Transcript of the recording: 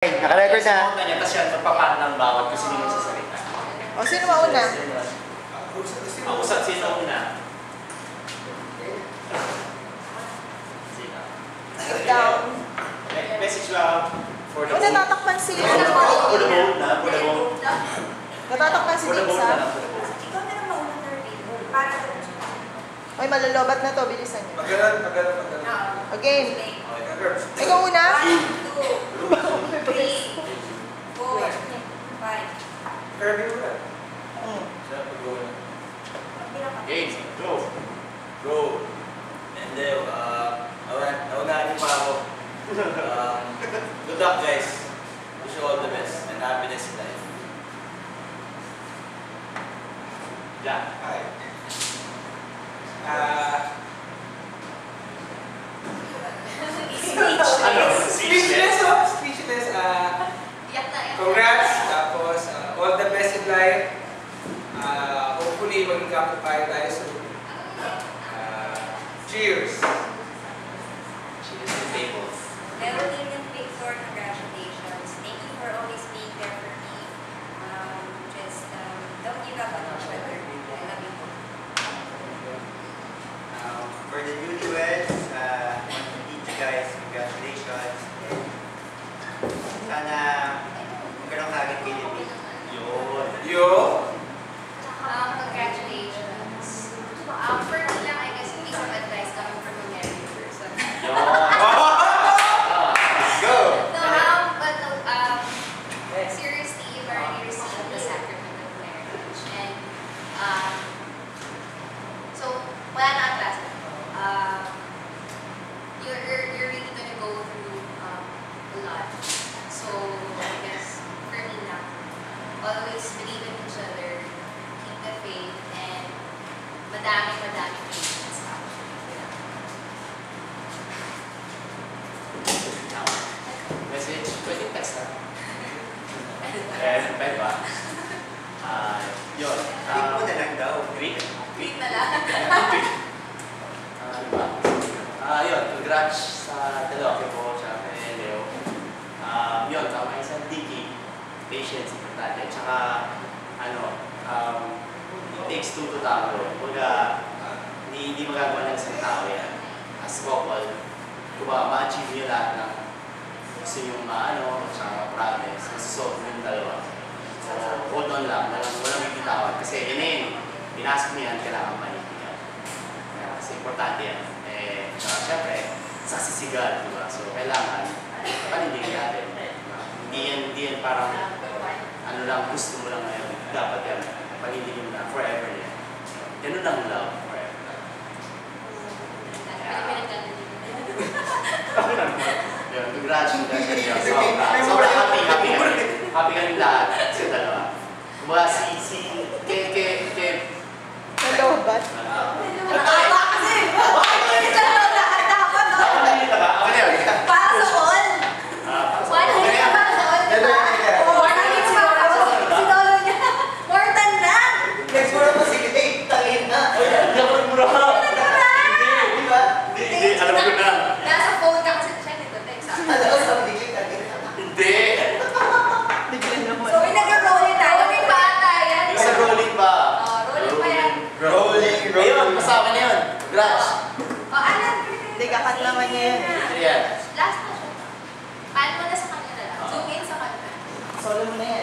Naka-record na. Tapos yan, magpapaano ng bawat kung sino yung sasalita. O, sino mauna? Ako sa sino una? Sino? Ikaw. Message lang for the O, vote. natatakpan si For the vote na, for the vote. Natatakpan si For the vote na lang, Dixon. for the vote. Ikaw na lang mauna third para Oy, malalobat na to. Bilisan niyo. Pagkalan. Again. Ikaw una? 1, 2, 3, 4, 5. Kirby mo na. Game, go. Bro, hindi, naunahin pa ako. Good luck guys. Wish you all the best and happiness in life. Yeah. Hi. Speechless. Congrats. Tapos, all the best in life. Hopefully, maging kapitbahay tayo soon. Cheers. Cheers to tables. Melody and Victor, congratulations. Thank you for always being there for me. Don't give up on each other. I love you. For the newlyweds, I want to meet you guys. Congratulations. Sana magkaroon ka agad kay Libby. Yo. Congratulations. For me lang, I guess, piece of advice coming from a married person. Go! Seriously, you've already received the sacrament of marriage. And, so, wala na ang class. You're really gonna go through a lot. So, I guess, for me lang, always believe in each other, keep the faith, and madami patience. Message, pwede text na. Pwede ba? Yun. Click mo na lang daw. Greet? Greet na lang. Ano ba? Yun, congrats sa dalawa kay Bo, tsaka kay Leo. Yun, tama yung isang tiki. Patience, importante. Tsaka, it takes two to tango. Kumbaga, hindi magagawa ng isang tao yan. As couple, kung ba, ma-achieve nyo lahat ng gusto nyo tsaka promise, masusolve nyo yung dalawa. So, hold on lang, walang bibitawan. Kasi yun, pinasok nyo yan, kailangan panindigan. Kasi importante yan. Tsaka syempre, sasisigal, diba? So, kailangan panindigan natin. Hindi yan parang gusto mo lang ngayon. Dapat yan, panindigan mo na forever yan. Ganun lang love, forever. Yun, congratulations. Sobrang happy kami lahat sa dalawa. Kumbaga Nalobat. Tama kasi! Ito lang lahat dapat. Para sa all. Para sa all, diba? Si Lolo niya. More than that. Nagmura pa si Dave. Tangin na. Hindi, alam ko na. Nasa phone ka kasi check ito, text. Ano ko sabi ni Dave? Hindi. Bigyan naman. So, nag-rolling tayo. Rolling pa ata yan. Isa rolling ba? Rolling pa yan. Rolling. Ayun, kasama na yun. Congrats. Hindi, kakat naman niya yun. Yan. Last na siya. Paano mo na sa kanya na lang? Zoom in sa kanya. Solo mo na yan.